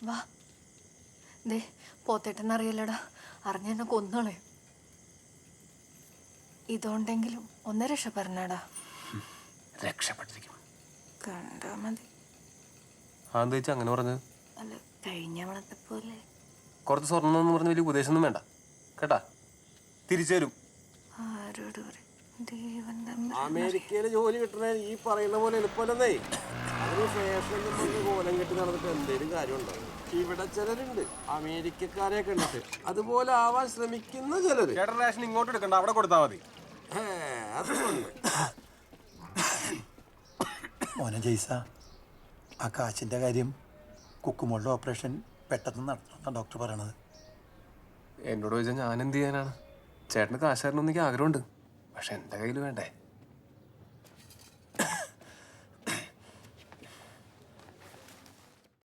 വാ. ദേ പോത്തേട്ടെന്നറിയില്ലടാ, അറിഞ്ഞെന്നെ കൊന്നോളെ. ഇതുകൊണ്ടെങ്കിലും ഒന്ന് രക്ഷപ്പെടണടാ. രക്ഷപ്പെട്ടിരിക്കും. കണ്ടാ മതി. എന്താ വെച്ചാ അങ്ങനെ പറഞ്ഞത്? അല്ല, കഴിഞ്ഞ വളത്തെ പോലെ. കുറച്ച് സ്വർണ്ണം എന്ന് പറഞ്ഞ വലിയ ഉപദേശമൊന്നും വേണ്ട കേട്ടാ. തിരിച്ചു തരും. ആരോട് പറയും? ദൈവം അമേരിക്കയില് ജോലി കിട്ടണ ഈ പറയുന്ന പോലെ എളുപ്പമല്ലെന്നേ. അതിന് ഫാഷൻ കോലം കെട്ടി നടന്നിട്ട് എന്തേലും കാര്യമുണ്ടോ? ഇവിടെ ചിലരുണ്ട് അമേരിക്കക്കാരെ കണ്ടിട്ട് അതുപോലെ ആവാൻ ശ്രമിക്കുന്ന ചിലര്. ചേട്ടൻ റേഷൻ ഇങ്ങോട്ട് എടുക്കണ്ട, അവിടെ കൊടുത്താൽ മതി. മോനെ ജയ്സ, ആ കാശിൻ്റെ കാര്യം കുക്കുമോളുടെ ഓപ്പറേഷൻ പെട്ടെന്ന് നടത്തണമെന്നാണ് ഡോക്ടർ പറയണത്. എന്നോട് ചോദിച്ചാൽ ഞാൻ എന്ത് ചെയ്യാനാണ്? ചേട്ടന് കാശാരനൊന്നെനിക്ക് ആഗ്രഹമുണ്ട്, പക്ഷെ എൻ്റെ കയ്യിൽ വേണ്ടേ.